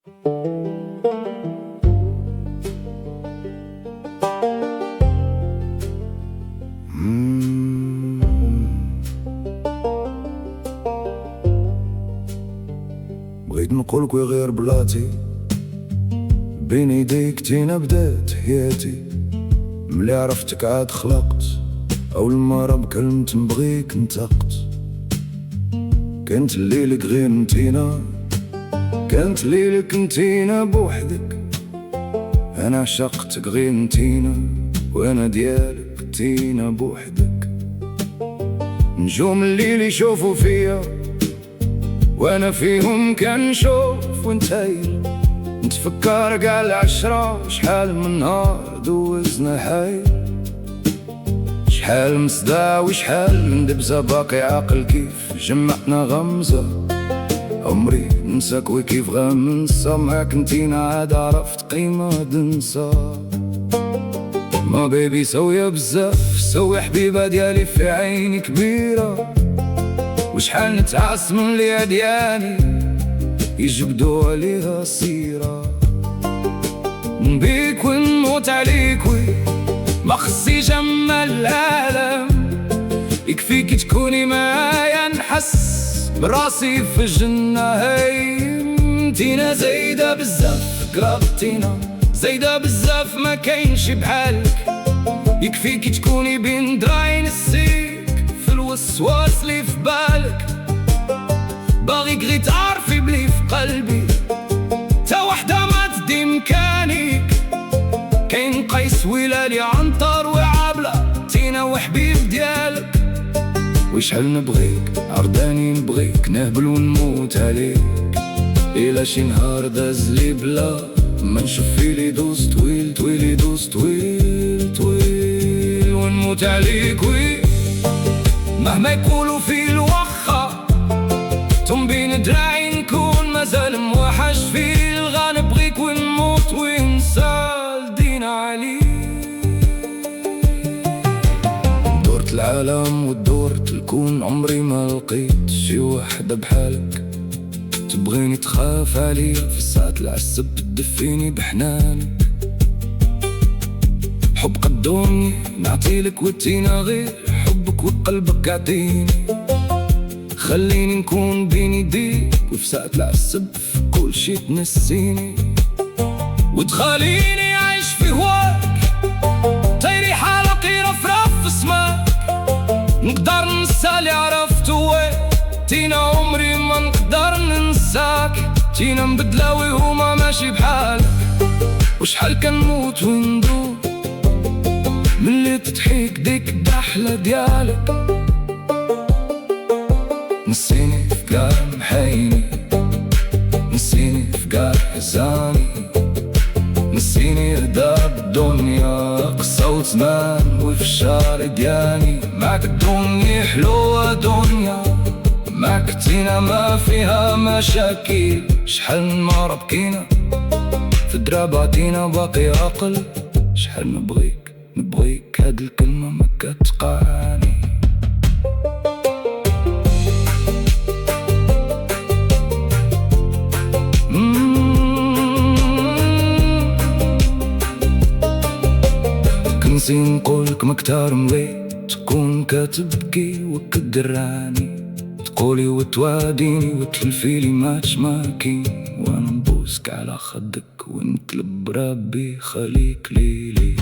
بغيت نقولك غير بلاتي، بين يديك تينا بدات حياتي. ملي عرفتك عاد خلقت أول مرة بكلمة نبغيك نطقت. كانت ليلك غير نتينا، كانت ليلك نتينا بوحدك. أنا عشقتك غير نتينا، وأنا ديالك تينا بوحدك. نجوم الليل يشوفوا فيا، وانا فيهم كنشوف وانتايل. نتفكر قال العشرة، شحال من نهار دوزنا حايل. شحال مصداع وشحال من دبزة باقي عاقل كيف جمعنا غمزة. عمري ننساك وكيف غننسى معاك نتينا، عاد عرفت قيمة ننسى. ما بيبي سوية بزاف، سوي حبيبة ديالي في عيني كبيرة. وشحال نتعس من لي ديالي يجبدو عليها سيرة. نبيك ونموت عليك ما خصي جمال العالم. يكفيك تكوني معايا نحس براسي في الجنة. هاي نتينا زايدة بزاف، قرابتينا زايدة بزاف ما كاينش بحالك. يكفيك تكوني بين دراعي نسيك في الوسواس اللي في بالك. باغي غير تعرفي بلي في قلبي تا وحدة ما تدي مكانك. كاين قيس ولالي عنتر وعابلة، تينا وحبيب ديالك. وشحال نبغيك عرضاني نبغيك، نهبل ونموت عليك. إلا شي نهار دازلي بلا ما نشوف فيلي دوز طويل طويل يدوز طويل طويل ونموت عليك. مهما يقولوا في الوخا تم بين دراعي نكون مازال موحش في الغا. نبغيك ونموت ونسى دينا عليك. دورت العالم ودورت الكون، عمري ما لقيت شي وحدة بحالك. تبغيني تخاف عليا في ساعة العسب، تدفيني بحنانك. حب قدوني نعطيلك وتينا غير حبك وقلبك عطيني. خليني نكون بين يديك وفي ساعة العسب في كل شي تنسيني. وتخليني عايش في هواك، طيري حالقي رفرف في سماك. نقدر ننسى اللي عرفتو تينا، عمري ما نقدر ننساك. تينا مبدلاوي هما ماشي بحالك. وشحال كنموت وندور من اللي تضحك ديك الدحلة ديالك. نسيني في قاع محيني، نسيني في قاع حزاني. نسيني رداب الدنيا قصة وزمان وفشار دياني. معك الدنيا حلوة دنيا، معك تينا ما فيها مشاكل. شحال ما ربكينا في دراباتينا باقي عقل. شحال نبغيك نبغيك هاد الكلمة ما كتقعني. كنسي نقولك مكتار ملي تكون كتبكي وكدراني. تقولي وتواديني وتلفيلي ما تشماكي، وانا نبوسك على خدك ونطلب ربي خليك ليلي.